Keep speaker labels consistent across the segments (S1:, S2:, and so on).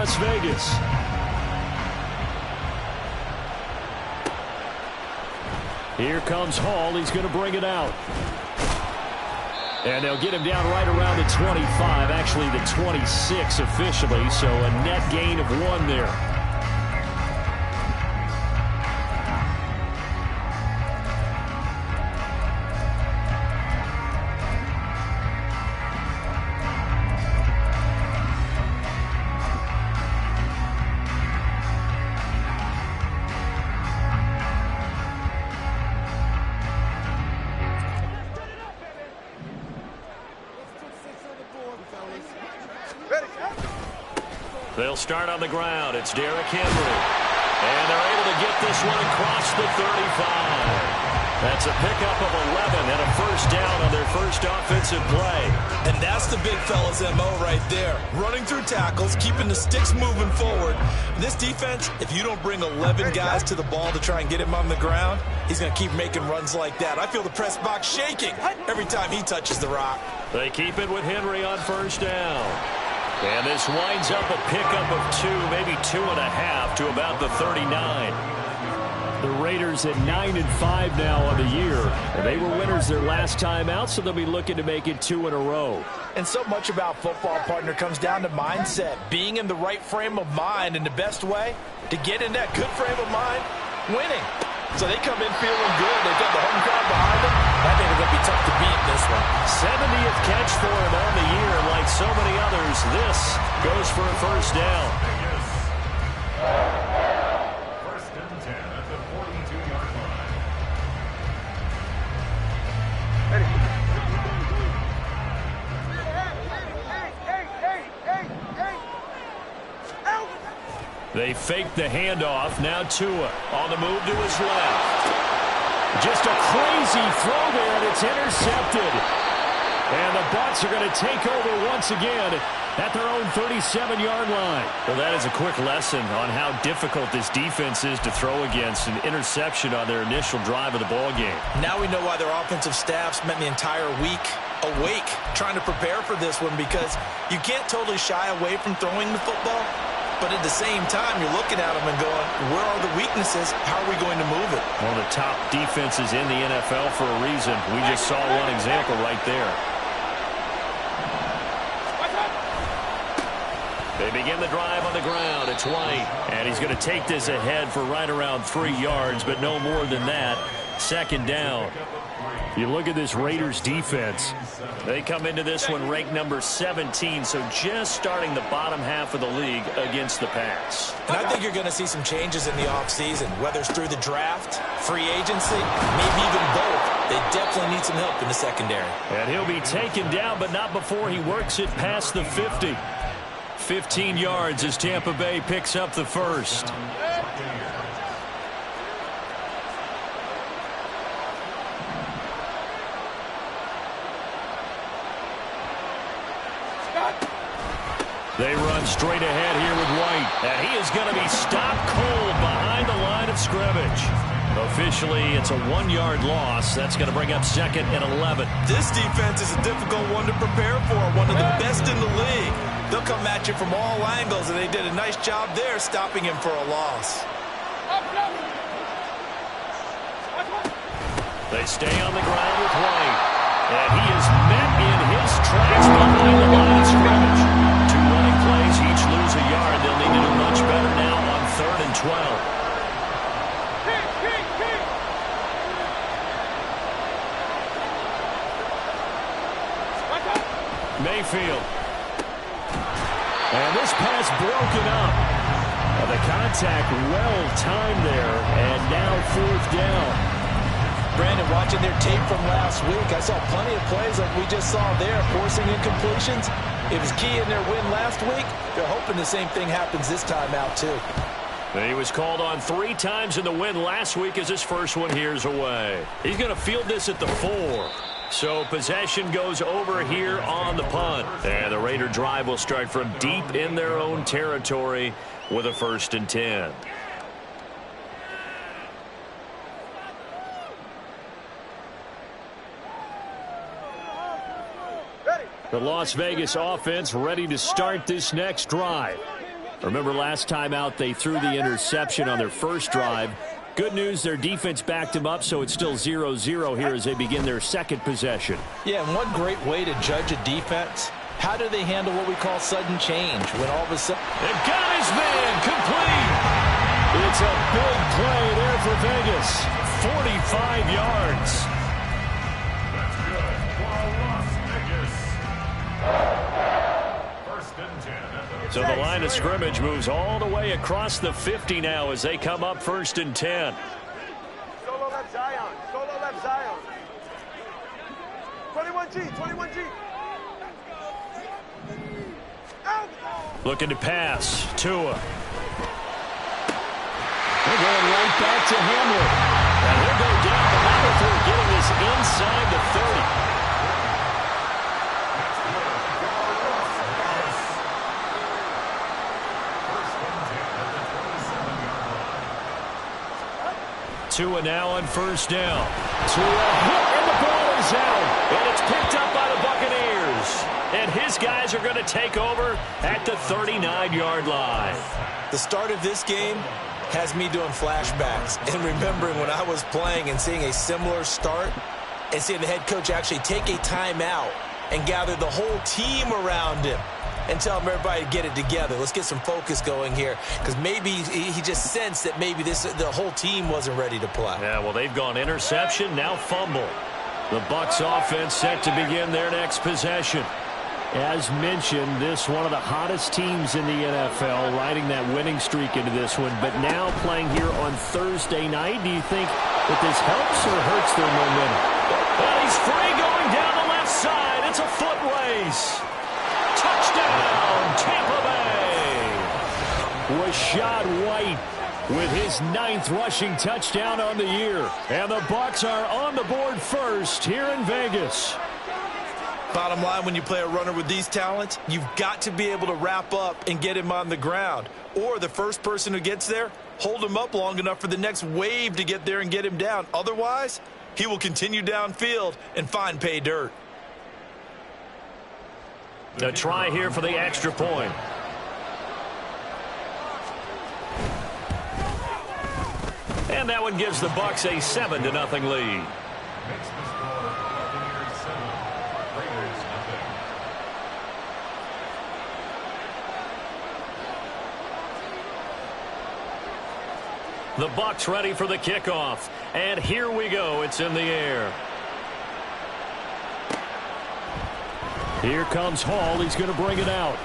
S1: Las Vegas. Here comes Hall. He's going to bring it out. And they'll get him down right around the 25, actually the 26 officially, so a net gain of 1 there. They'll start on the ground. It's Derrick Henry. And they're able to get this one across the 35. That's a pickup of 11 and a first down on their first offensive play.
S2: And that's the big fella's MO right there. Running through tackles, keeping the sticks moving forward. This defense, if you don't bring 11 guys to the ball to try and get him on the ground, he's going to keep making runs like that. I feel the press box shaking every time he touches the rock.
S1: They keep it with Henry on first down. And this winds up a pickup of 2, maybe 2.5 to about the 39. The Raiders at 9-5 now on the year. And they were winners their last time out, so they'll be looking to make it 2 in a row.
S2: And so much about football, partner, comes down to mindset. Being in the right frame of mind, and the best way to get in that good frame of mind, winning. So they come in feeling good. They've got the home crowd behind them. I think it's going to be tough to beat this one.
S1: 70th catch for him on the year. Like so many others, this goes for a first down.
S3: First and 10 at the 42-yard line.
S1: They fake the handoff. Now Tua on the move to his left. Just a crazy throw there, and it's intercepted. And the Bucks are going to take over once again at their own 37-yard line. Well, that is a quick lesson on how difficult this defense is to throw against. An interception on their initial drive of the ballgame.
S2: Now we know why their offensive staff spent the entire week awake trying to prepare for this one, because you can't totally shy away from throwing the football. But at the same time, you're looking at them and going, where are the weaknesses? How are we going to move it?
S1: One of the top defenses in the NFL for a reason. We just saw one example right there. They begin the drive on the ground. It's White. And he's going to take this ahead for right around 3 yards, but no more than that. Second down. You look at this Raiders defense. They come into this one ranked number 17, so just starting the bottom half of the league against the pass.
S2: And I think you're going to see some changes in the offseason, whether it's through the draft, free agency, maybe even both. They definitely need some help in the secondary.
S1: And he'll be taken down, but not before he works it past the 50. 15 yards as Tampa Bay picks up the first. They run straight ahead here with White. And he is going to be stopped cold behind the line of scrimmage. Officially, it's a 1-yard loss. That's going to bring up second and 11.
S2: This defense is a difficult one to prepare for, one of the best in the league. They'll come at you from all angles, and they did a nice job there stopping him for a loss.
S1: They stay on the ground with White. And he is met in his tracks behind the line of scrimmage. Two running plays, each lose a yard. They'll need to do much better now on 3rd and 12. Mayfield. And this pass broken up. The contact well timed there, and now 4th down.
S2: Brandon, watching their tape from last week, I saw plenty of plays like we just saw there, forcing incompletions. It was key in their win last week. They're hoping the same thing happens this time out, too.
S1: He was called on 3 times in the win last week as his first one here's away. He's going to field this at the 4. So possession goes over here on the punt. And the Raider drive will start from deep in their own territory with a 1st and 10. The Las Vegas offense ready to start this next drive. Remember last time out they threw the interception on their first drive. Good news, their defense backed them up, so it's still 0-0 here as they begin their second possession.
S2: Yeah, and one great way to judge a defense, how do they handle what we call sudden change when all of a sudden...
S1: They've got his man complete. It's a big play there for Vegas. 45 yards.
S3: That's good. For Las Vegas. First and 10 at the...
S1: So the line of scrimmage moves all the way across the 50 now as they come up first and 10.
S4: Solo left Zion. Solo left Zion. 21G. 21G.
S1: Looking to pass. Tua. They're going right back to Hamler. And he'll go down the line before getting this inside the 30. Tua now on first down. Tua hit, and the ball is out. And it's picked up by the Buccaneers. And his guys are going to take over at the 39-yard line.
S2: The start of this game has me doing flashbacks and remembering when I was playing and seeing a similar start and seeing the head coach actually take a timeout and gather the whole team around him and tell him everybody to get it together. Let's get some focus going here because maybe he just sensed that maybe the whole team wasn't ready to play.
S1: Yeah, well, they've gone interception, now fumble. The Bucks offense set to begin their next possession. As mentioned, this one of the hottest teams in the NFL, riding that winning streak into this one, but now playing here on Thursday night. Do you think that this helps or hurts their momentum? Well, he's free going down the left side. It's a foot race. Touchdown, Tampa Bay. Rashad White with his 9th rushing touchdown on the year. And the Bucks are on the board first here in Vegas.
S2: Bottom line, when you play a runner with these talents, you've got to be able to wrap up and get him on the ground. Or the first person who gets there, hold him up long enough for the next wave to get there and get him down. Otherwise, he will continue downfield and find pay dirt.
S1: A try here for the extra point. And that one gives the Bucks a 7-0 lead.
S3: Makes the score Buccaneers 7, Raiders nothing.
S1: The Bucks ready for the kickoff. And here we go. It's in the air. Here comes Hall. He's going to bring it out.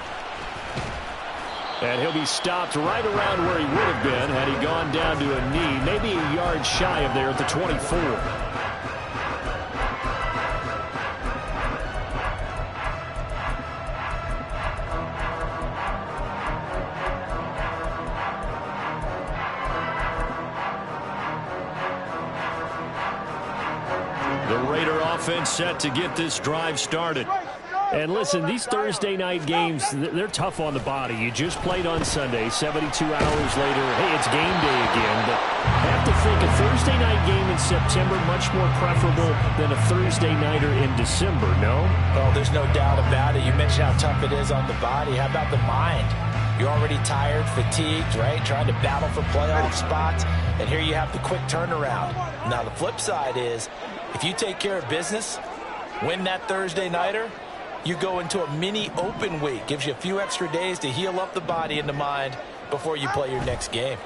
S1: And he'll be stopped right around where he would have been had he gone down to a knee, maybe a yard shy of there at the 24. The Raider offense set to get this drive started. And listen, these Thursday night games, they're tough on the body. You just played on Sunday, 72 hours later. Hey, it's game day again. But I have to think a Thursday night game in September much more preferable than a Thursday nighter in December, no?
S2: Well, there's no doubt about it. You mentioned how tough it is on the body. How about the mind? You're already tired, fatigued, right? Trying to battle for playoff spots. And here you have the quick turnaround. Now, the flip side is, if you take care of business, win that Thursday nighter, you go into a mini open week. Gives you a few extra days to heal up the body and the mind before you play your next game.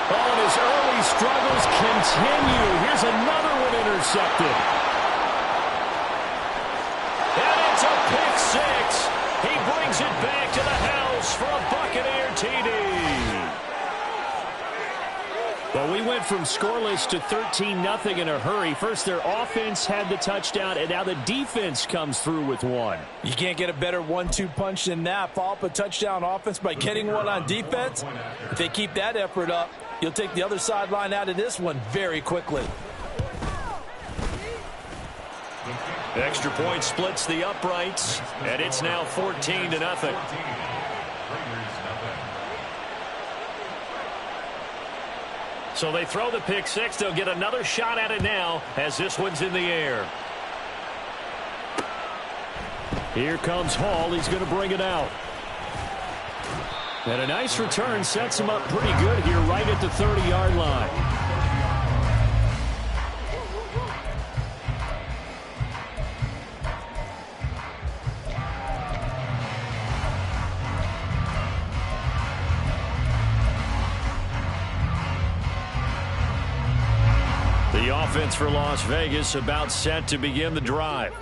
S1: Oh, and his early struggles continue. Here's another one intercepted. And it's a pick six. He brings it back to the house for a Buccaneer TD. Well, we went from scoreless to 13-0 in a hurry. First, their offense had the touchdown, and now the defense comes through with one.
S2: You can't get a better 1-2 punch than that. Follow up a touchdown offense by getting one on defense. If they keep that effort up, you'll take the other sideline out of this one very quickly.
S1: Extra point splits the uprights, and it's now 14-0. So they throw the pick six. They'll get another shot at it now as this one's in the air. Here comes Hall. He's going to bring it out. And a nice return sets him up pretty good here right at the 30-yard line. The offense for Las Vegas about set to begin the drive.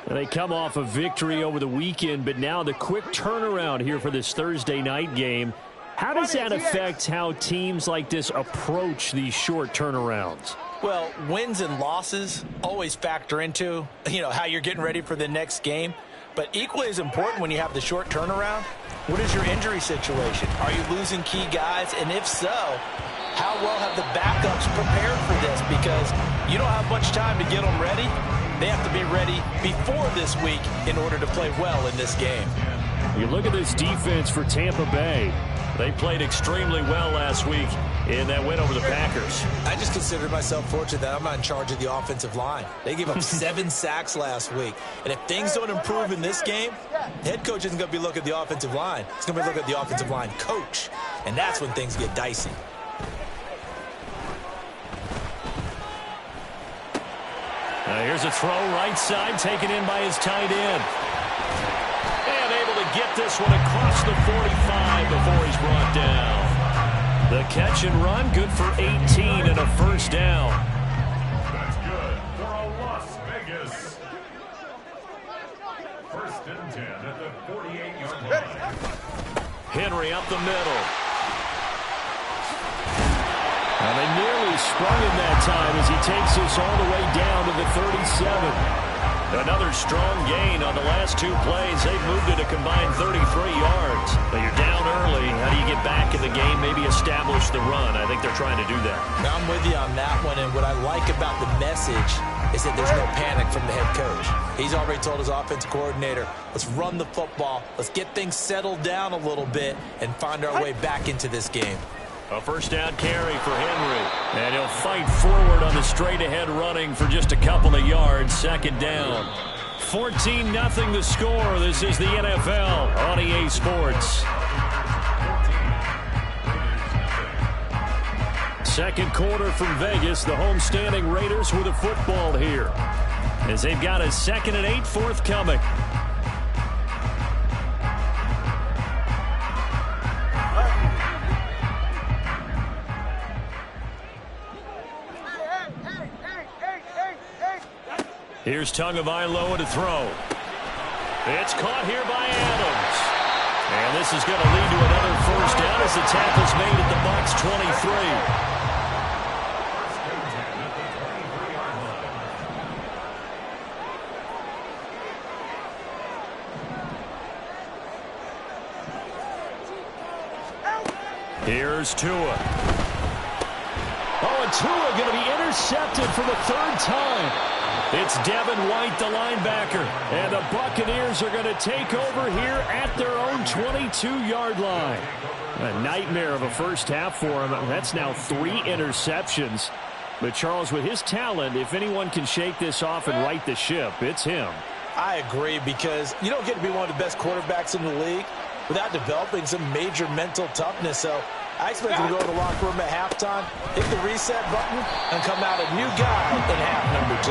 S1: They come off a victory over the weekend, but now the quick turnaround here for this Thursday night game. How does that affect how teams like this approach these short turnarounds?
S2: Well, wins and losses always factor into, how you're getting ready for the next game. But equally as important when you have the short turnaround, what is your injury situation? Are you losing key guys? And if so, how well have the backups prepared for this? Because you don't have much time to get them ready. They have to be ready before this week in order to play well in this game.
S1: You look at this defense for Tampa Bay. They played extremely well last week in that win over the Packers.
S2: I just consider myself fortunate that I'm not in charge of the offensive line. They gave up 7 sacks last week. And if things don't improve in this game, the head coach isn't going to be looking at the offensive line. He's going to be looking at the offensive line coach. And that's when things get dicey.
S1: Here's a throw right side taken in by his tight end. And able to get this one across the 45 before he's brought down. The catch and run good for 18 and a first down.
S3: That's good for a Las Vegas. First and 10 at the 48-yard line.
S1: Henry up the middle. And they nearly sprung him that time as he takes this all the way down to the 37. Another strong gain on the last 2 plays. They've moved it a combined 33 yards. But you're down early. How do you get back in the game, maybe establish the run? I think they're trying to do that.
S2: I'm with you on that one. And what I like about the message is that there's no panic from the head coach. He's already told his offensive coordinator, let's run the football. Let's get things settled down a little bit and find our way back into this game.
S1: A first down carry for Henry. And he'll fight forward on the straight-ahead running for just a couple of yards. Second down. 14-0 the score. This is the NFL on EA Sports. Second quarter from Vegas. The homestanding Raiders with a football here, as they've got a 2nd and 8 forthcoming. Here's Tagovailoa to throw. It's caught here by Adams. And this is going to lead to another first down as the tackle's made at the Bucks 23. Here's Tua. Oh, and Tua going to be intercepted for the 3rd time. It's Devin White, the linebacker, and the Buccaneers are going to take over here at their own 22-yard line. A nightmare of a first half for him. That's now 3 interceptions. But, Charles, with his talent, if anyone can shake this off and right the ship, it's him.
S2: I agree, because you don't get to be one of the best quarterbacks in the league without developing some major mental toughness. So I expect him to go to the locker room at halftime, hit the reset button, and come out a new guy in half number 2.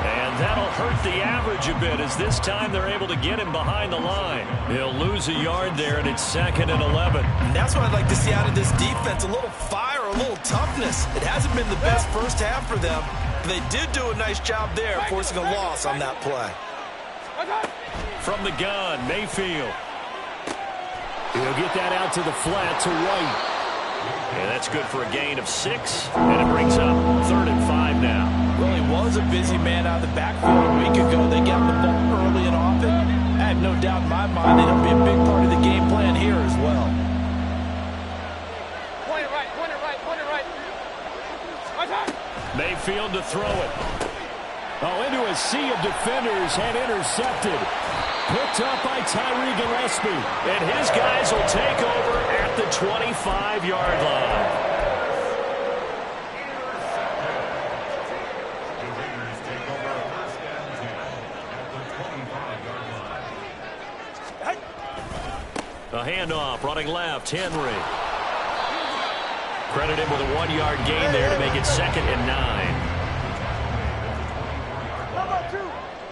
S1: And that'll hurt the average a bit, as this time they're able to get him behind the line. He'll lose a yard there, and it's 2nd and 11.
S2: And that's what I'd like to see out of this defense, a little fire, a little toughness. It hasn't been the best first half for them, but they did do a nice job there, forcing a loss on that play.
S1: From the gun, Mayfield. He'll get that out to the flat to White. And that's good for a gain of 6, and it brings up 3rd and 5 now.
S2: Well, he was a busy man out of the backfield a week ago. They got the ball early and often. I have no doubt in my mind that it'll be a big part of the game plan here as well.
S4: Point it right, point it right, point it right.
S1: Mayfield to throw it. Oh, into a sea of defenders and intercepted. Picked up by Tyree Gillespie. And his guys will take over at the 25-yard line. handoff, running left, Henry. Credit him with a 1-yard gain there to make it 2nd and 9.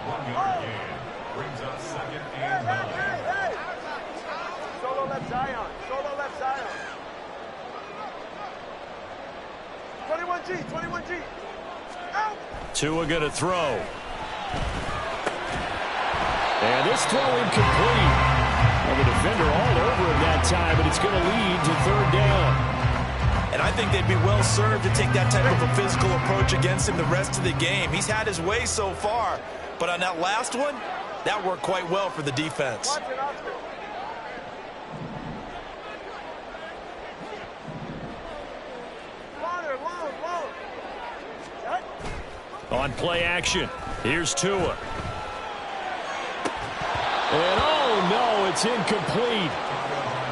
S3: 1-yard gain brings up 2nd and 9.
S4: Solo left Zion. Solo left Zion. 21G. 21G. Out.
S1: Tua going to throw. And this throw incomplete. Well, the defender all over him that time, but it's going to lead to 3rd down.
S2: And I think they'd be well served to take that type of a physical approach against him the rest of the game. He's had his way so far, but on that last one, that worked quite well for the defense.
S4: Watch it, Oscar.
S1: On play action, here's Tua. And oh no, it's incomplete.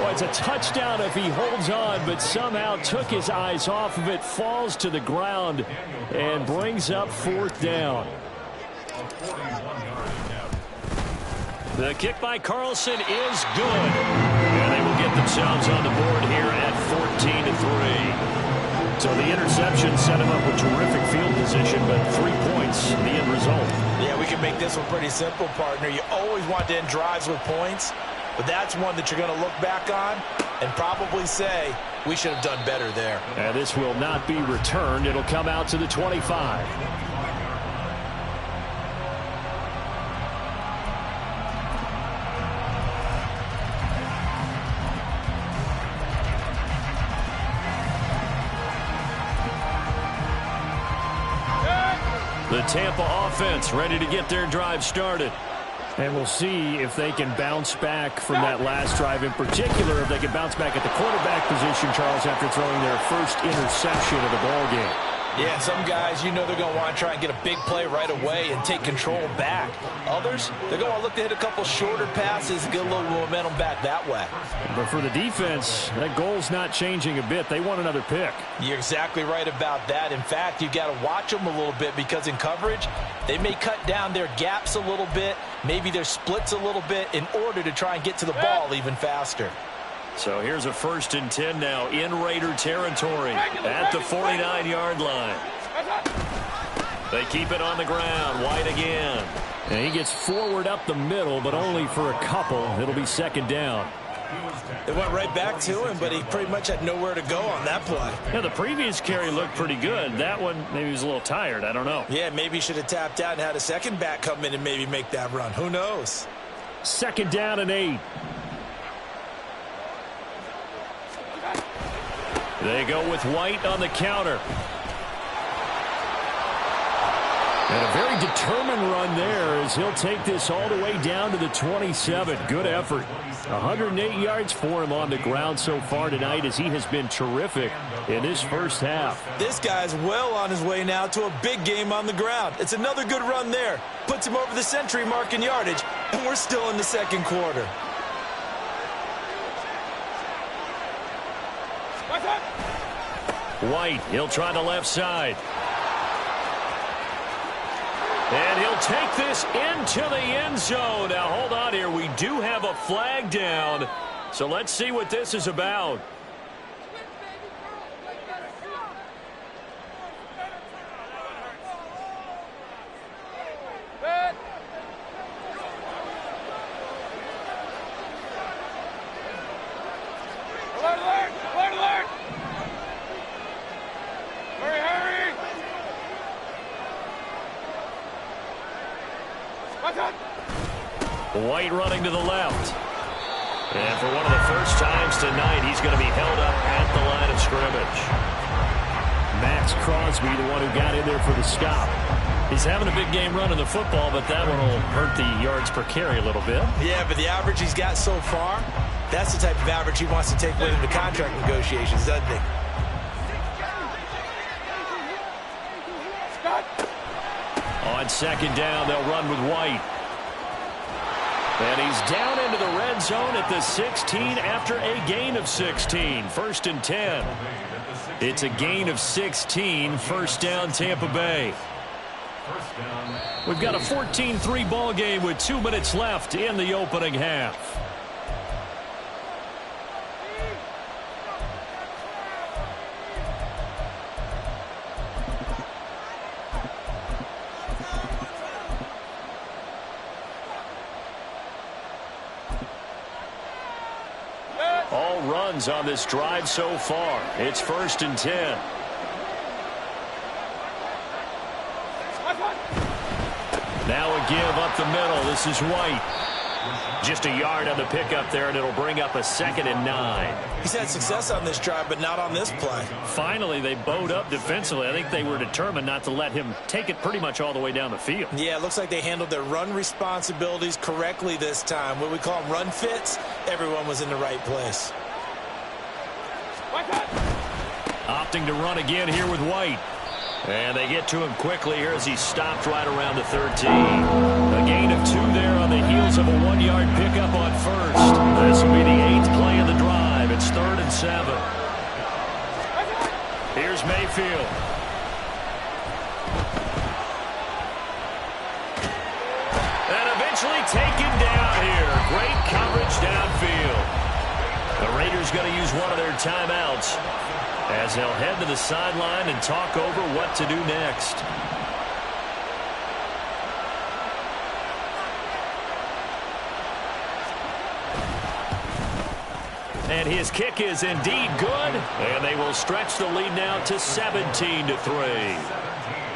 S1: Well, it's a touchdown if he holds on, but somehow took his eyes off of it, falls to the ground, and brings up 4th down. The kick by Carlson is good. And they will get themselves on the board here at 14-3. So the interception set him up with terrific field position, but 3 points, the end result.
S2: Yeah, we can make this one pretty simple, partner. You always want to end drives with points, but that's one that you're going to look back on and probably say, we should have done better there.
S1: And this will not be returned. It'll come out to the 25. The Tampa offense ready to get their drive started. And we'll see if they can bounce back from that last drive, in particular if they can bounce back at the quarterback position, Charles, after throwing their first interception of the ballgame.
S2: Yeah, some guys, you know they're going to want to try and get a big play right away and take control back. Others, they're going to look to hit a couple shorter passes, get a little momentum back that way.
S1: But for the defense, that goal's not changing a bit. They want another pick.
S2: You're exactly right about that. In fact, you've got to watch them a little bit because in coverage, they may cut down their gaps a little bit, maybe their splits a little bit in order to try and get to the ball even faster.
S1: So here's a 1st and 10 now in Raider territory at the 49-yard line. They keep it on the ground. White again. And he gets forward up the middle, but only for a couple. It'll be 2nd down.
S2: They went right back to him, but he pretty much had nowhere to go on that play.
S1: Yeah, the previous carry looked pretty good. That one, maybe he was a little tired. I don't know.
S2: Yeah, maybe he should have tapped out and had a second back come in and maybe make that run. Who knows?
S1: 2nd down and 8. They go with White on the counter. And a very determined run there as he'll take this all the way down to the 27. Good effort. 108 yards for him on the ground so far tonight as he has been terrific in this first half.
S2: This guy's well on his way now to a big game on the ground. It's another good run there. Puts him over the century mark in yardage, and we're still in the 2nd quarter.
S1: White, he'll try the left side. And he'll take this into the end zone. Now, hold on here. We do have a flag down. So let's see what this is about. White running to the left. And for one of the first times tonight, he's going to be held up at the line of scrimmage. Max Crosby, the one who got in there for the stop. He's having a big game running the football, but that one will hurt the yards per carry a little bit.
S2: Yeah, but the average he's got so far, that's the type of average he wants to take with him to contract negotiations, doesn't he?
S1: On 2nd down, they'll run with White. And he's down into the red zone at the 16 after a gain of 16. 1st and 10. It's a gain of 16. 1st down, Tampa Bay. We've got a 14-3 ball game with 2 minutes left in the opening half. runs on this drive so far. It's 1st and 10. Now a give up the middle. This is White. Just a yard on the pickup there, and it'll bring up a 2nd and 9.
S2: He's had success on this drive, but not on this play.
S1: Finally, they bowed up defensively. I think they were determined not to let him take it pretty much all the way down the field.
S2: Yeah, it looks like they handled their run responsibilities correctly this time. What we call them run fits, everyone was in the right place.
S1: Opting to run again here with White. And they get to him quickly here as he stopped right around the 13. A gain of 2 there on the heels of a 1-yard pickup on first. This will be the 8th play of the drive. It's 3rd and 7. Here's Mayfield. And eventually taken down here. Great coverage downfield. The Raiders going to use one of their timeouts as they'll head to the sideline and talk over what to do next. And his kick is indeed good, and they will stretch the lead now to 17-3.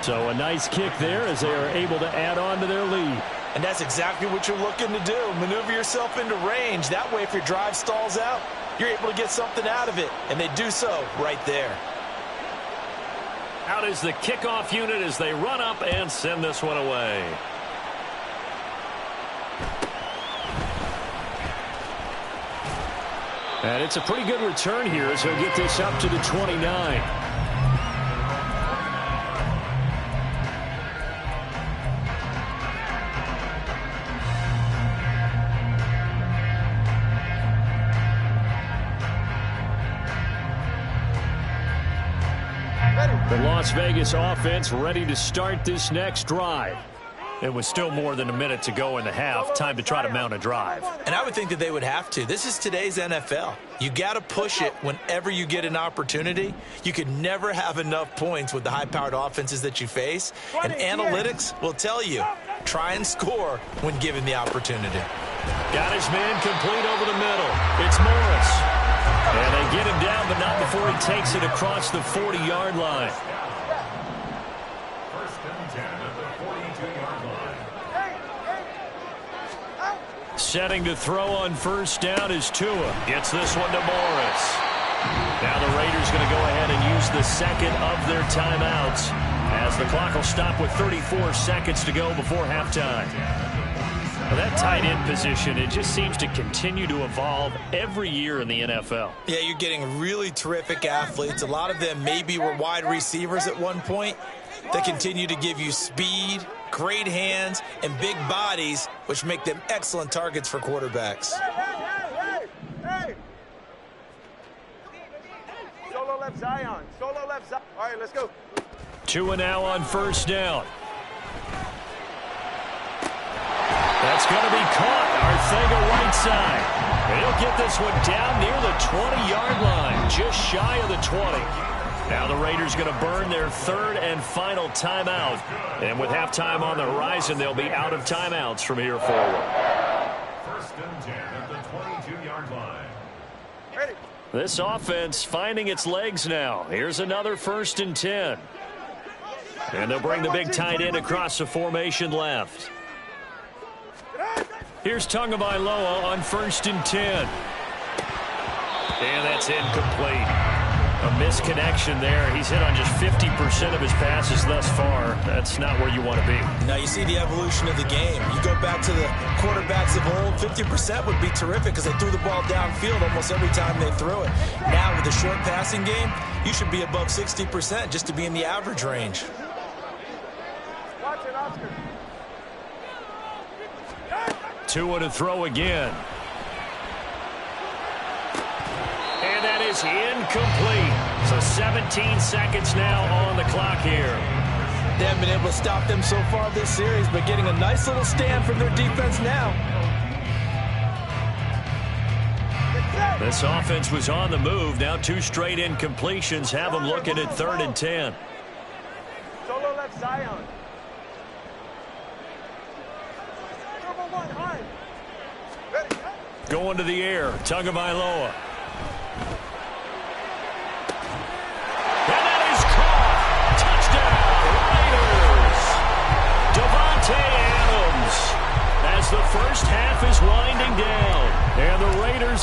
S1: So a nice kick there as they are able to add on to their lead.
S2: And that's exactly what you're looking to do. Maneuver yourself into range. That way, if your drive stalls out, you're able to get something out of it. And they do so right there.
S1: Out is the kickoff unit as they run up and send this one away. And it's a pretty good return here as he'll get this up to the 29. The Las Vegas offense ready to start this next drive. It was still more than a minute to go in the half. Time to try to mount a drive.
S2: And I would think that they would have to. This is today's NFL. You got to push it whenever you get an opportunity. You could never have enough points with the high-powered offenses that you face. And analytics will tell you, try and score when given the opportunity.
S1: Got his man complete over the middle. It's Morris. And they get him down, but not before he takes it across the 40-yard line.
S3: 1st and 10 at the 42-yard line.
S1: Setting to throw on 1st down is Tua. Gets this one to Morris. Now the Raiders going to go ahead and use the 2nd of their timeouts as the clock will stop with 34 seconds to go before halftime. Well, that tight end position, it just seems to continue to evolve every year in the NFL.
S2: Yeah, you're getting really terrific athletes. A lot of them maybe were wide receivers at one point. They continue to give you speed, great hands, and big bodies, which make them excellent targets for quarterbacks.
S4: Hey! Solo left Zion. Solo left Zion. All right, let's go.
S1: Tua now on 1st down. That's going to be caught. Arcega right side. He'll get this one down near the 20-yard line, just shy of the 20. Now the Raiders going to burn their 3rd and final timeout. And with halftime on the horizon, they'll be out of timeouts from here forward.
S3: 1st and 10 at the 22-yard line.
S4: Ready.
S1: This offense finding its legs now. Here's another 1st and 10. And they'll bring the big tight end across the formation left. Here's Tagovailoa on 1st and 10. And that's incomplete. A misconnection there. He's hit on just 50% of his passes thus far. That's not where you want to be.
S2: Now you see the evolution of the game. You go back to the quarterbacks of old, 50% would be terrific because they threw the ball downfield almost every time they threw it. Now with the short passing game, you should be above 60% just to be in the average range.
S4: Watch it, Oscar.
S1: Tua to throw again. And that is incomplete. So 17 seconds now on the clock here.
S2: They haven't been able to stop them so far this series, but getting a nice little stand from their defense now.
S1: This offense was on the move. Now 2 straight incompletions have them looking at 3rd and 10.
S4: Solo left Zion. Number 1, high. Ready.
S1: Going to the air. Tagovailoa.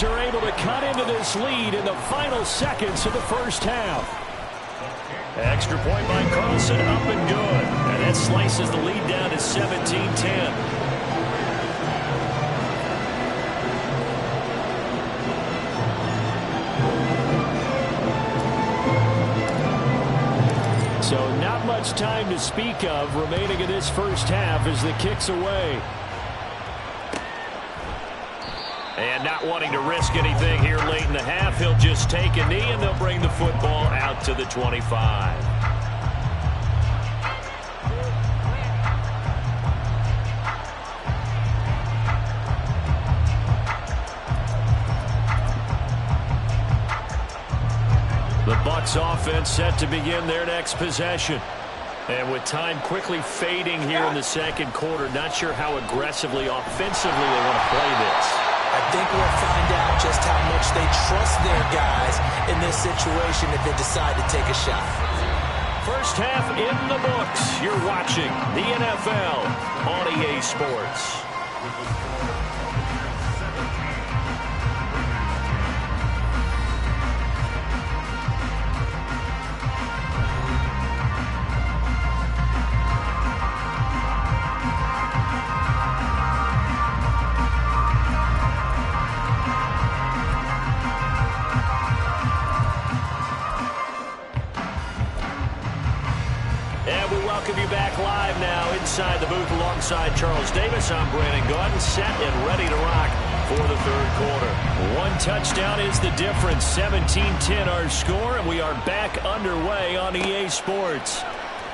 S1: Buccaneers are able to cut into this lead in the final seconds of the first half. Extra point by Carlson, up and good. And that slices the lead down to 17-10. So not much time to speak of remaining in this first half as the kick's away. And not wanting to risk anything here late in the half, he'll just take a knee and they'll bring the football out to the 25. The Bucks offense set to begin their next possession. And with time quickly fading here in the second quarter, not sure how aggressively, offensively they want to play this.
S2: I think we'll find out just how much they trust their guys in this situation if they decide to take a shot.
S1: First half in the books. You're watching the NFL on EA Sports. Inside the booth alongside Charles Davis, I'm Brandon Gaudin, set and ready to rock for the third quarter. One touchdown is the difference, 17-10 our score, and we are back underway on EA Sports.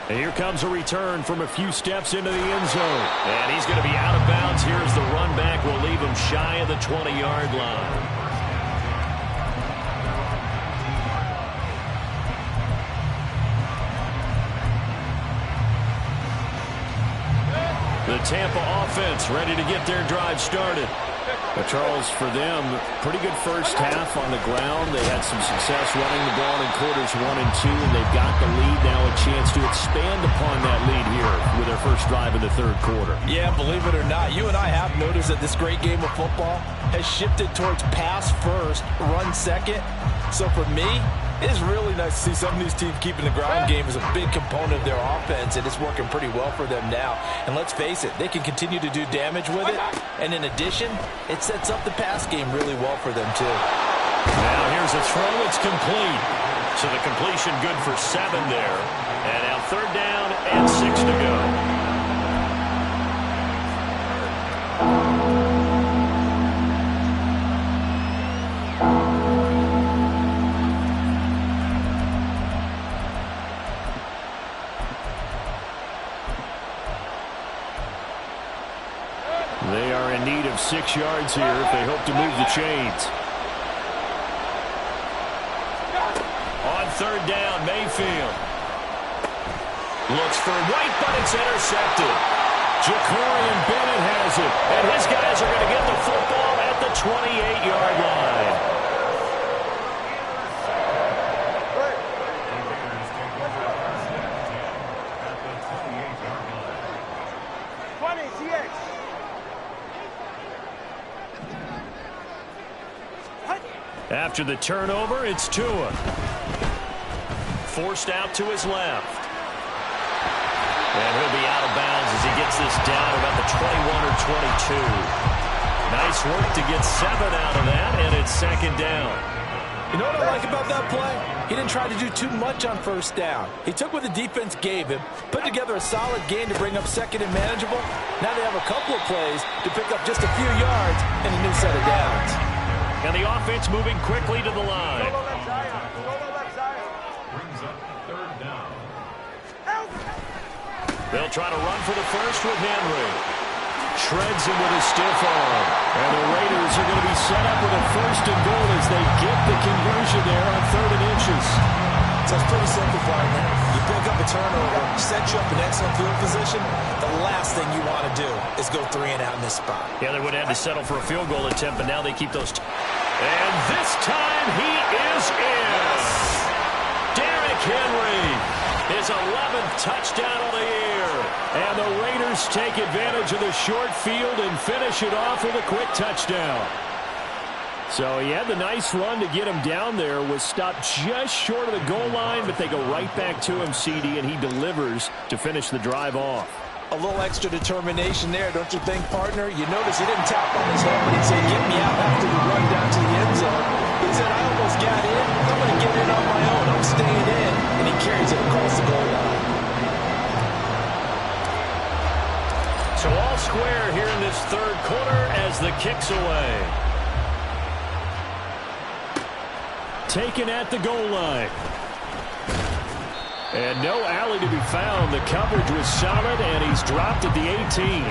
S1: And here comes a return from a few steps into the end zone. And he's going to be out of bounds. Here's the run back. We'll leave him shy of the 20-yard line. The Tampa offense ready to get their drive started. But Charles, for them, pretty good first half on the ground. They had some success running the ball in quarters 1 and 2, and they've got the lead now, a chance to expand upon that lead here with their first drive in the third quarter.
S2: Yeah, believe it or not, you and I have noticed that this great game of football has shifted towards pass first, run second. So for me, it is really nice to see some of these teams keeping the ground game as a big component of their offense, and it's working pretty well for them now. And let's face it, they can continue to do damage with it. And in addition, it sets up the pass game really well for them, too.
S1: Now here's a throw. It's complete. So the completion good for 7 there. And now third down and 6 to go. They are in need of 6 yards here if they hope to move the chains. On third down, Mayfield. Looks for White, but it's intercepted. Jacorian Bennett has it. And his guys are going to get the football at the 28-yard line. After the turnover, it's Tua. Forced out to his left. And he'll be out of bounds as he gets this down about the 21 or 22. Nice work to get 7 out of that, and it's second down.
S2: You know what I like about that play? He didn't try to do too much on first down. He took what the defense gave him, put together a solid game to bring up second and manageable. Now they have a couple of plays to pick up just a few yards and a new set of downs.
S1: And the offense moving quickly to the line.
S4: Solo left Zion. Solo left Zion.
S3: Brings up third down.
S1: They'll try to run for the first with Henry. Shreds him with a stiff arm. And the Raiders are going to be set up with a first and goal as they get the conversion there on 3rd and inches.
S2: So it's pretty simple, partner. You pick up a turnover, set you up in excellent field position. The last thing you want to do is go 3 and out in this spot.
S1: Yeah, they would have to settle for a field goal attempt, but now they keep those. And this time he is in. Derrick Henry, his 11th touchdown of the year. And the Raiders take advantage of the short field and finish it off with a quick touchdown. So he had the nice run to get him down there, was stopped just short of the goal line, but they go right back to him, CD, and he delivers to finish the drive off.
S2: A little extra determination there, don't you think, partner? You notice he didn't tap on his helmet and say, get me out after the run down to the end zone. He said, I almost got in. I'm going to get in on my own. I'm staying in. And he carries it across the goal line.
S1: So all square here in this third quarter as the kick's away. Taken at the goal line. And no alley to be found. The coverage was solid, and he's dropped at the 18.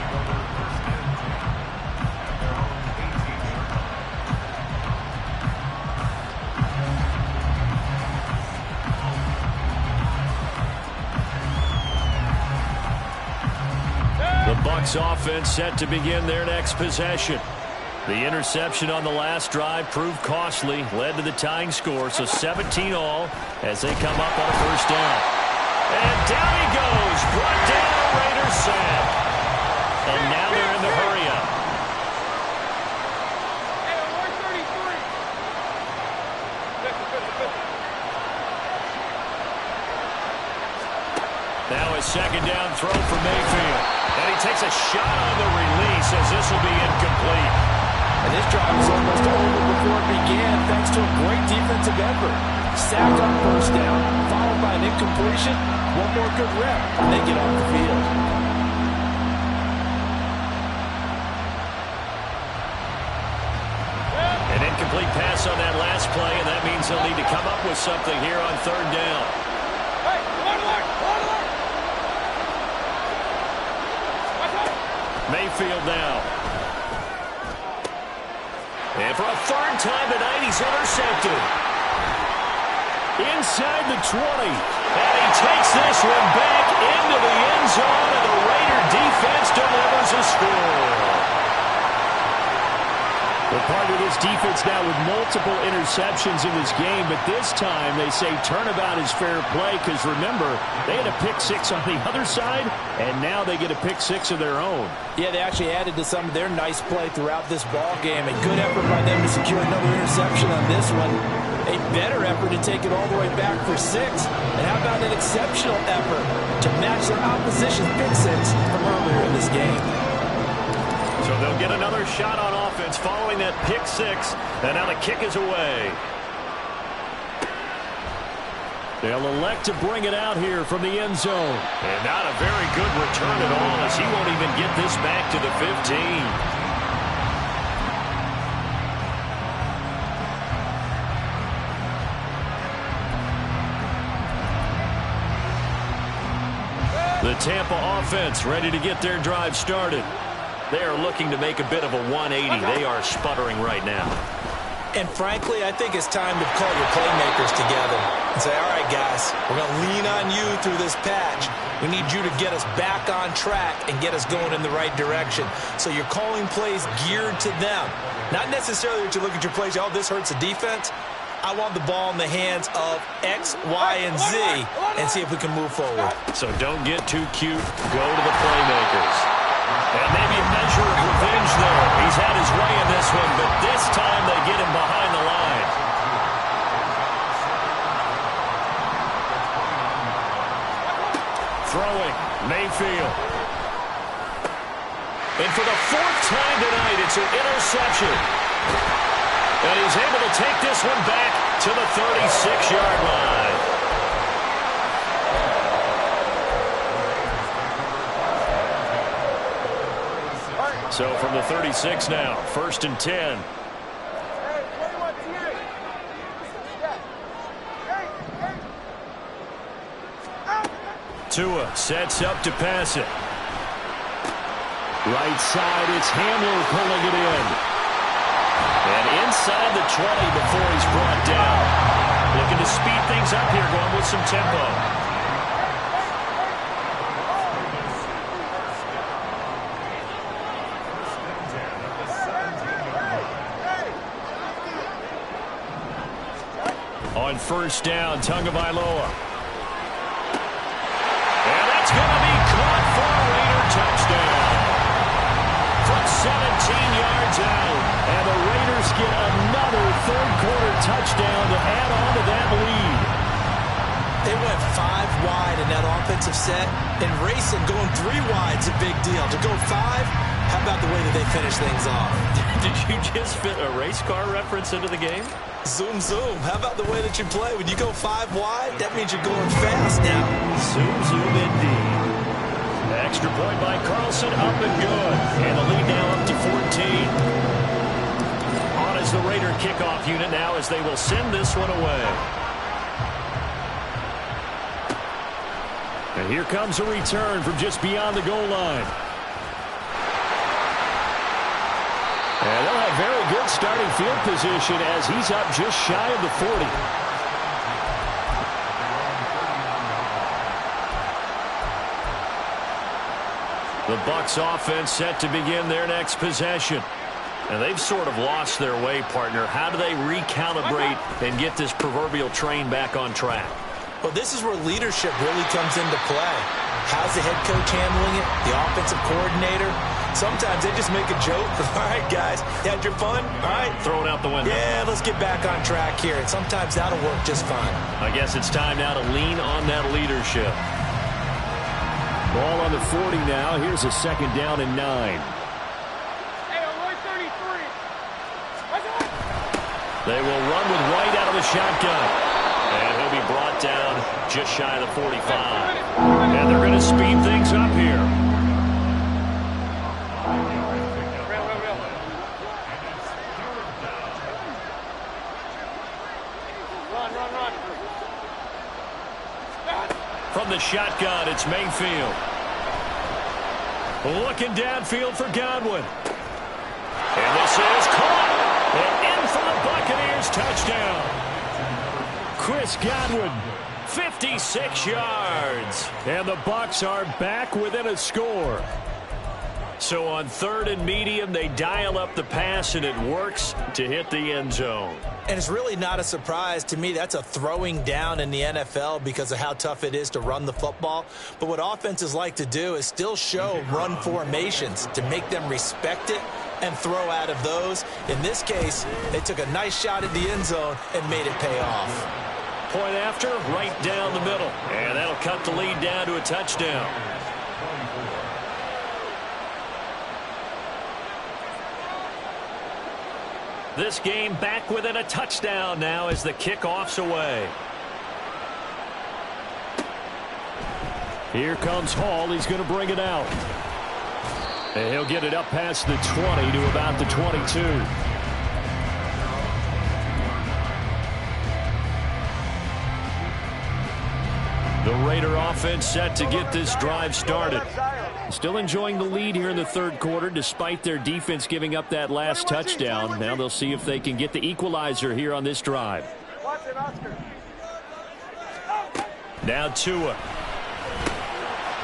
S1: The Bucks offense set to begin their next possession. The interception on the last drive proved costly, led to the tying score, so 17 all as they come up on a first down. And down he goes, brought down a Raiders sack. And now they're in the hurry-up. Now a second down throw for Mayfield. And he takes a shot on the release as this will be incomplete.
S2: And this drive was almost over before it began thanks to a great defensive effort. Sacked on first down, followed by an incompletion. One more good rep, and they get off the field.
S1: An incomplete pass on that last play, and that means they'll need to come up with something here on third down. Mayfield now. And for a third time tonight, he's intercepted. Inside the 20. And he takes this one back into the end zone, and the Raider defense delivers a score. Well, part of this defense now with multiple interceptions in this game, but this time they say turnabout is fair play because, remember, they had a pick six on the other side, and now they get a pick six of their own.
S2: Yeah, they actually added to some of their nice play throughout this ball game. A good effort by them to secure another interception on this one. A better effort to take it all the way back for six. And how about an exceptional effort to match their opposition's pick six from earlier in this game?
S1: So they'll get another shot on offense following that pick six, and now the kick is away. They'll elect to bring it out here from the end zone. And not a very good return at all, as he won't even get this back to the 15. The Tampa offense ready to get their drive started. They are looking to make a bit of a 180. They are sputtering right now.
S2: And frankly, I think it's time to call your playmakers together and say, all right, guys, we're going to lean on you through this patch. We need you to get us back on track and get us going in the right direction. So you're calling plays geared to them. Not necessarily that you look at your plays, oh, this hurts the defense. I want the ball in the hands of X, Y, and Z and see if we can move forward.
S1: So don't get too cute. Go to the playmakers. And maybe a measure of revenge there. He's had his way in this one, but this time they get him behind the line. Throwing, Mayfield. And for the fourth time tonight, it's an interception. And he's able to take this one back to the 36-yard line. So from the 36 now, 1st and 10. Tua sets up to pass it. Right side, it's Hamler pulling it in. And inside the 20 before he's brought down. Looking to speed things up here, going with some tempo. On first down, Tagovailoa. And that's going to be caught for a Raider touchdown. From 17 yards out. And the Raiders get another third-quarter touchdown to add on to that lead.
S2: They went 5 wide in that offensive set, and racing going 3 wide is a big deal. To go 5, how about the way that they finish things off?
S1: Did you just fit a race car reference into the game?
S2: Zoom, zoom. How about the way that you play? When you go 5 wide, that means you're going fast now.
S1: Zoom, zoom indeed. Extra point by Carlson, up and good. And the lead now up to 14. On as the Raider kickoff unit now as they will send this one away. And here comes a return from just beyond the goal line. And they'll have very good starting field position as he's up just shy of the 40. The Bucks offense set to begin their next possession. And they've sort of lost their way, partner. How do they recalibrate and get this proverbial train back on track?
S2: Well, this is where leadership really comes into play. How's the head coach handling it? The offensive coordinator? Sometimes they just make a joke. All right, guys, you had your fun? All right.
S1: Throw it out the window.
S2: Yeah, let's get back on track here. And sometimes that'll work just fine.
S1: I guess it's time now to lean on that leadership. Ball on the 40 now. Here's a second down and 9. They will run with White out of the shotgun. And he'll be brought down just shy of the 45. And they're going to speed things up here. From the shotgun, it's Mayfield. Looking downfield for Godwin. And this is caught. And in for the Buccaneers touchdown. Chris Godwin, 56 yards. And the Bucs are back within a score. So on 3rd and medium, they dial up the pass, and it works to hit the end zone.
S2: And it's really not a surprise to me. That's a throwing down in the NFL because of how tough it is to run the football. But what offenses like to do is still show run formations to make them respect it and throw out of those. In this case, they took a nice shot at the end zone and made it pay off.
S1: Point after, right down the middle. And that'll cut the lead down to a touchdown. This game back within a touchdown now as the kickoff's away. Here comes Hall. He's going to bring it out. And he'll get it up past the 20 to about the 22. The Raider offense set to get this drive started. Still enjoying the lead here in the third quarter despite their defense giving up that last touchdown. Now they'll see if they can get the equalizer here on this drive. Now Tua.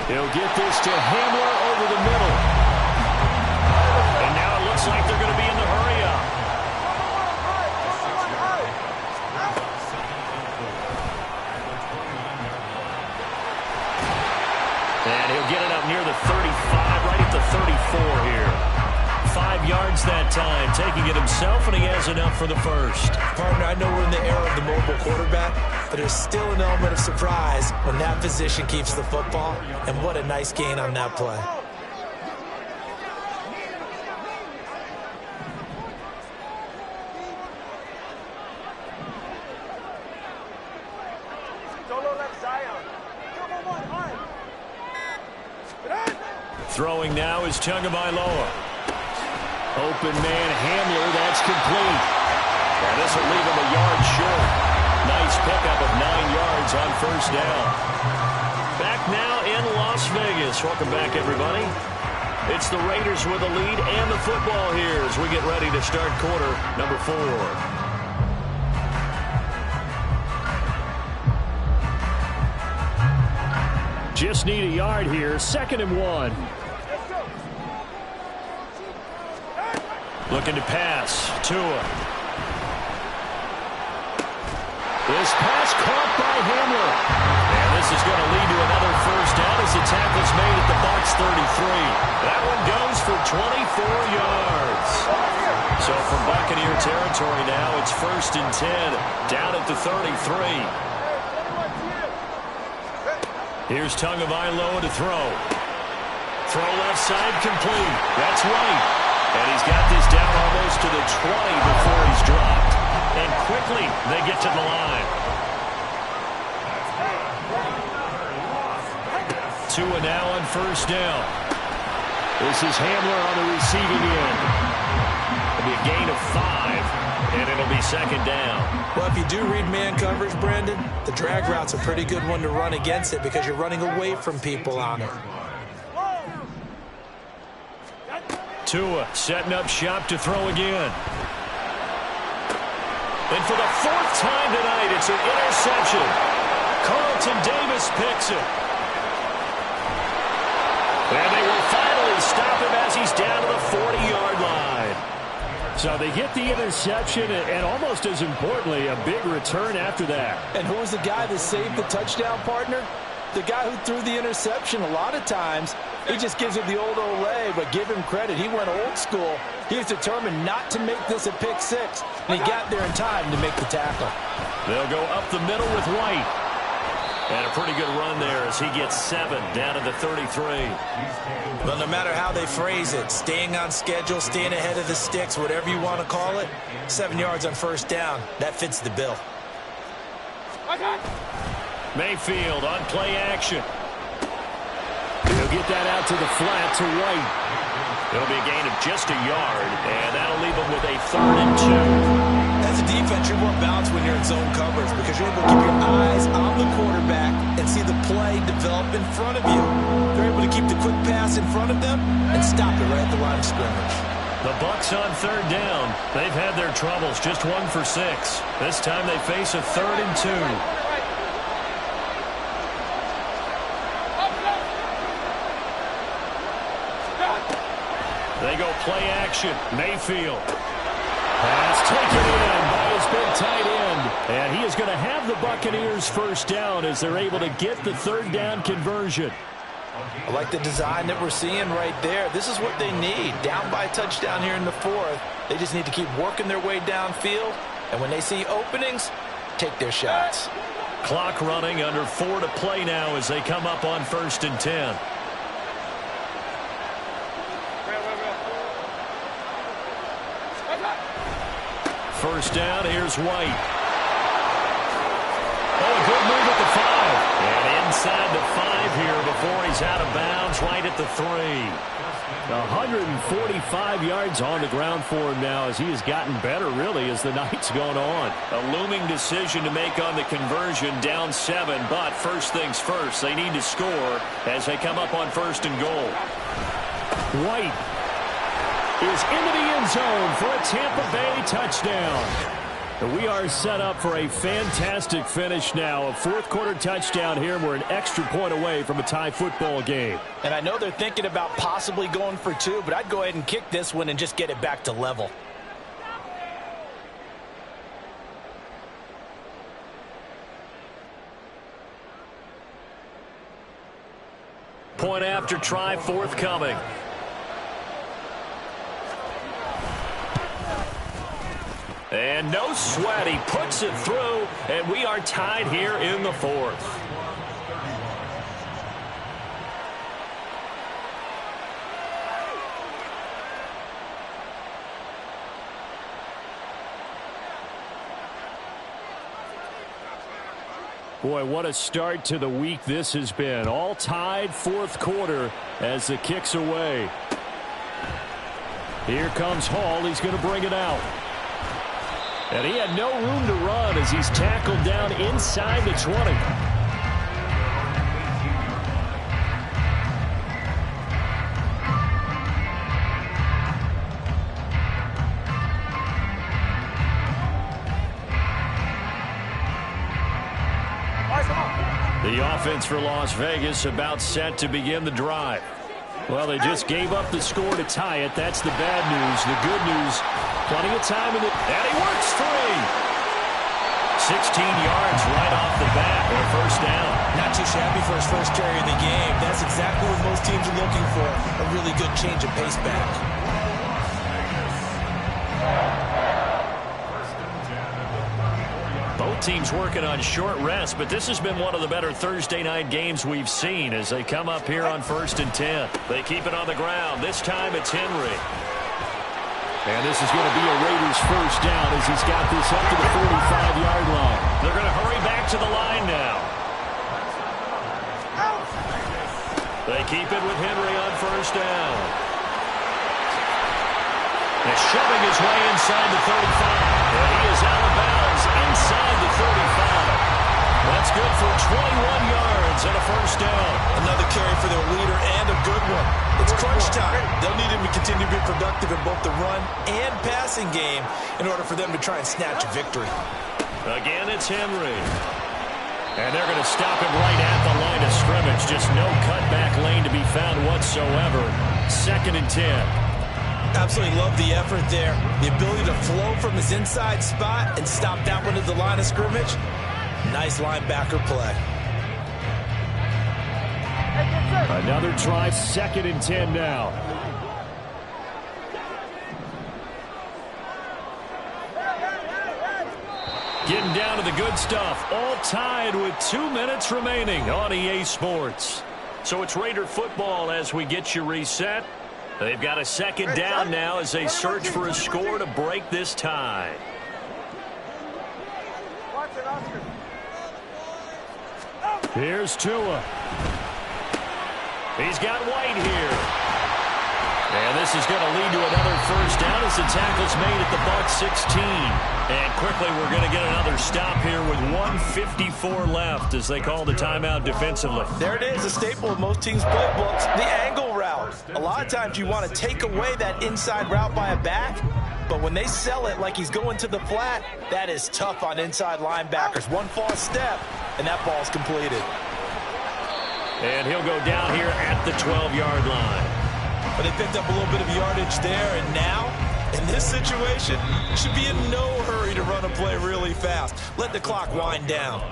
S1: He'll get this to Hamler over the middle. And now it looks like they're going to be in the hurry up. And he'll get it up near the 35, right at the 34 here. 5 yards that time, taking it himself, and he has enough for the first.
S2: Partner, I know we're in the era of the mobile quarterback, but there's still an element of surprise when that position keeps the football, and what a nice gain on that play.
S1: Throwing now is Tagovailoa. Open man Hamler, that's complete. And this will leave him a yard short. Nice pickup of 9 yards on first down. Back now in Las Vegas. Welcome back, everybody. It's the Raiders with the lead and the football here as we get ready to start quarter number 4. Just need a yard here. 2nd and 1. Looking to pass. Tua. This pass caught by Hamler. And this is going to lead to another first down as the tackle's made at the Bucks 33. That one goes for 24 yards. So from Buccaneer territory now, it's 1st and 10, down at the 33. Here's Tagovailoa to throw. Throw left side complete. That's right. And he's got this down almost to the 20 before he's dropped. And quickly they get to the line. Tua now on 1st down. This is Hamler on the receiving end. It'll be a gain of 5, and it'll be 2nd down.
S2: Well, if you do read man coverage, Brandon, the drag route's a pretty good one to run against it because you're running away from people on it.
S1: Tua setting up shop to throw again. And for the 4th time tonight, it's an interception. Carlton Davis picks it. And they will finally stop him as he's down to the 40-yard line. So they get the interception, and almost as importantly, a big return after that.
S2: And who was the guy that saved the touchdown, partner? The guy who threw the interception. A lot of times, he just gives it the old Olay, but give him credit. He went old school. He was determined not to make this a pick 6, and he got there in time to make the tackle.
S1: They'll go up the middle with White. And a pretty good run there as he gets 7 down to the 33.
S2: Well, no matter how they phrase it, staying on schedule, staying ahead of the sticks, whatever you want to call it, 7 yards on 1st down, that fits the bill.
S1: Mayfield on play action. He'll get that out to the flat to White. It'll be a gain of just a yard, and that'll leave him with a 3rd and 2.
S2: As a defense, you're more balanced when you're in zone coverage because you're able to keep your eyes on the quarterback and see the play develop in front of you. You're able to keep the quick pass in front of them and stop it right at the line of scrimmage.
S1: The Bucks on 3rd down. They've had their troubles, just 1 for 6. This time they face a 3rd and 2. They go play action. Mayfield. Pass taken in by his big tight end. And he is going to have the Buccaneers 1st down as they're able to get the 3rd down conversion.
S2: I like the design that we're seeing right there. This is what they need. Down by a touchdown here in the 4th. They just need to keep working their way downfield. And when they see openings, take their shots.
S1: Clock running, under 4 to play now as they come up on 1st and 10. First down, here's White. Oh, a good move at the 5. And inside the 5 here before he's out of bounds, right at the 3. 145 yards on the ground for him now as he has gotten better, really, as the night's gone on. A looming decision to make on the conversion, down 7. But first things first, they need to score as they come up on 1st and goal. White is into the end zone for a Tampa Bay touchdown. We are set up for a fantastic finish now. A 4th quarter touchdown here. We're an extra point away from a tie football game.
S5: And I know they're thinking about possibly going for 2, but I'd go ahead and kick this one and just get it back to level.
S1: Point after try forthcoming. And no sweat, he puts it through, and we are tied here in the 4th. Boy, what a start to the week this has been. All tied, 4th quarter as the kick's away. Here comes Hall. He's going to bring it out. And he had no room to run as he's tackled down inside the 20. The offense for Las Vegas about set to begin the drive. Well, they just gave up the score to tie it. That's the bad news. The good news, plenty of time in it. And he works 3. 16 yards right off the bat for a 1st down.
S2: Not too shabby for his first carry of the game. That's exactly what most teams are looking for. A really good change of pace back.
S1: Both teams working on short rest, but this has been one of the better Thursday night games we've seen as they come up here on 1st and 10. They keep it on the ground. This time it's Henry. And this is going to be a Raiders first down as he's got this up to the 45-yard line. They're going to hurry back to the line now. They keep it with Henry on first down. And shoving his way inside the 35. And he is out of bounds inside the 35. That's good for 21 yards and a first down.
S2: Another carry for their leader and a good one. It's crunch time. They'll need him to continue to be productive in both the run and passing game in order for them to try and snatch victory.
S1: Again, it's Henry. And they're going to stop him right at the line of scrimmage. Just no cutback lane to be found whatsoever. 2nd and 10.
S2: Absolutely love the effort there. The ability to flow from his inside spot and stop that one at the line of scrimmage. Nice linebacker play.
S1: Another try, 2nd and 10 now. Getting down to the good stuff. All tied with 2 minutes remaining on EA Sports. So it's Raider football as we get you reset. They've got a 2nd down now as they search for a score to break this tie. Here's Tua. He's got White here. And this is going to lead to another first down as the tackle's made at the Bucks 16. And quickly we're going to get another stop here with 1:54 left as they call the timeout defensively.
S2: There it is, a staple of most teams' playbooks, the angle route. A lot of times you want to take away that inside route by a back, but when they sell it like he's going to the flat, that is tough on inside linebackers. One false step, and that ball's completed.
S1: And he'll go down here at the 12-yard line.
S2: But they picked up a little bit of yardage there, and now, in this situation, should be in no hurry to run a play really fast. Let the clock wind down.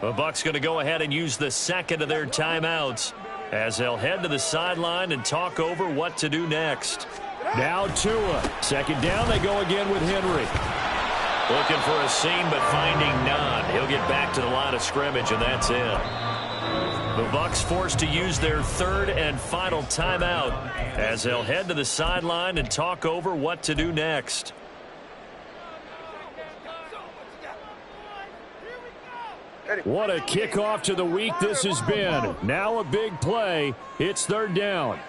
S1: The Bucks going to go ahead and use the 2nd of their timeouts as they'll head to the sideline and talk over what to do next. Now Tua. 2nd down, they go again with Henry. Looking for a seam, but finding none. He'll get back to the line of scrimmage, and that's it. The Bucks forced to use their 3rd and final timeout as they'll head to the sideline and talk over what to do next. What a kickoff to the week this has been. Now a big play. It's 3rd down.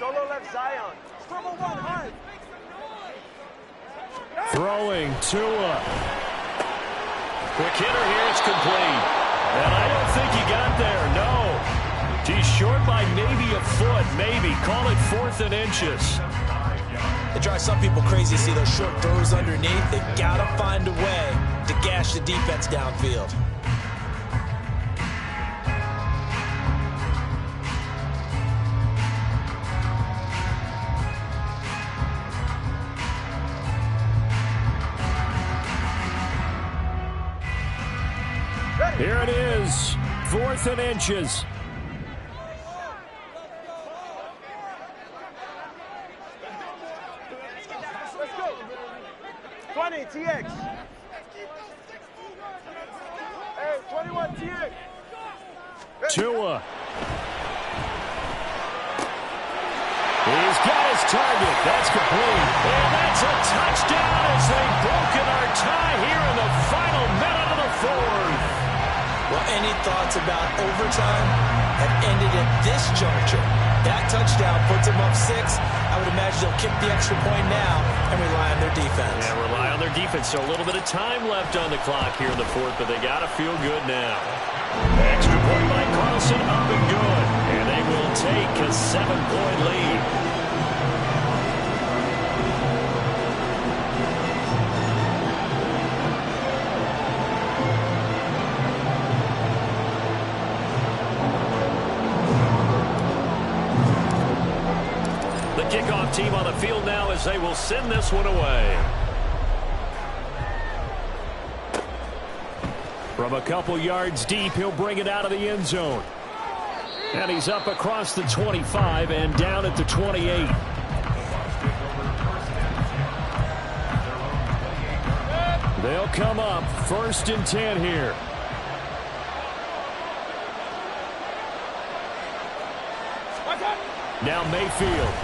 S4: Solo left Zion. Scribble one hard.
S1: Throwing Tua. Quick hitter here. It's complete. And I don't think he got there, no. He's short by maybe a foot, maybe. Call it 4th and inches.
S2: It drives some people crazy to see those short throws underneath. They've got to find a way to gash the defense downfield.
S1: Here it is, 4th and inches.
S4: Let's go. 20, TX. Hey, 21, TX.
S1: Tua. He's got his target. That's complete. And that's a touchdown as they've broken our tie here in the final minute of the 4th.
S2: Well, any thoughts about overtime have ended at this juncture. That touchdown puts them up 6. I would imagine they'll kick the extra point now and rely on their defense.
S1: Yeah, rely on their defense. So a little bit of time left on the clock here in the 4th, but they got to feel good now. Extra point by Carlson, up and good. And they will take a 7-point lead. Kickoff team on the field now as they will send this one away. From a couple yards deep, he'll bring it out of the end zone. And he's up across the 25 and down at the 28. They'll come up 1st and 10 here. Now Mayfield.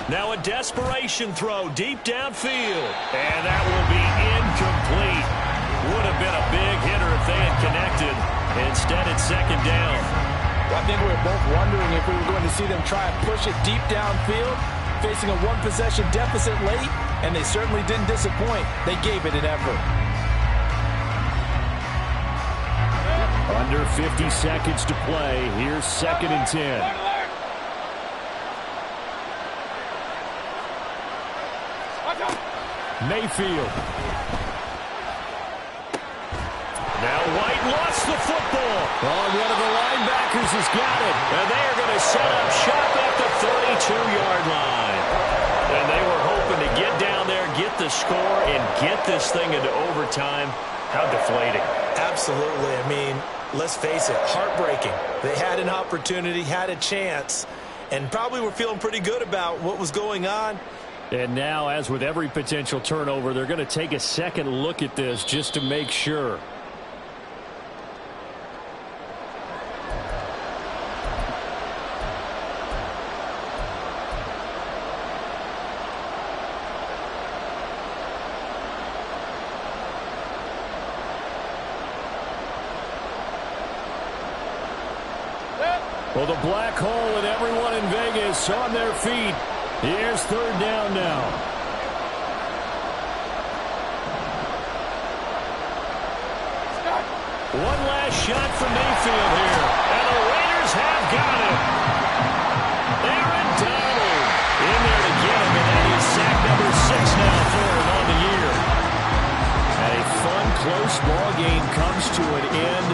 S1: Now a desperation throw deep downfield. And that will be incomplete. Would have been a big hitter if they had connected. Instead, it's 2nd down.
S5: Well, I think we were both wondering if we were going to see them try and push it deep downfield, facing a one-possession deficit late, and they certainly didn't disappoint. They gave it an effort.
S1: Under 50 seconds to play. Here's 2nd and 10. Mayfield. Now White lost the football. Oh, one of the linebackers has got it. And they are going to set up shop at the 32-yard line. And they were hoping to get down there, get the score, and get this thing into overtime. How deflating.
S2: Absolutely. I mean, let's face it, heartbreaking. They had an opportunity, had a chance, and probably were feeling pretty good about what was going on.
S1: And now, as with every potential turnover, they're going to take a second look at this just to make sure. Well, the black hole and everyone in Vegas on their feet. Here's 3rd down now. One last shot for Mayfield here. And the Raiders have got him. Aaron Donald in there to get him. And that is sack number 6 now for him on the year. A fun, close ball game comes to an end.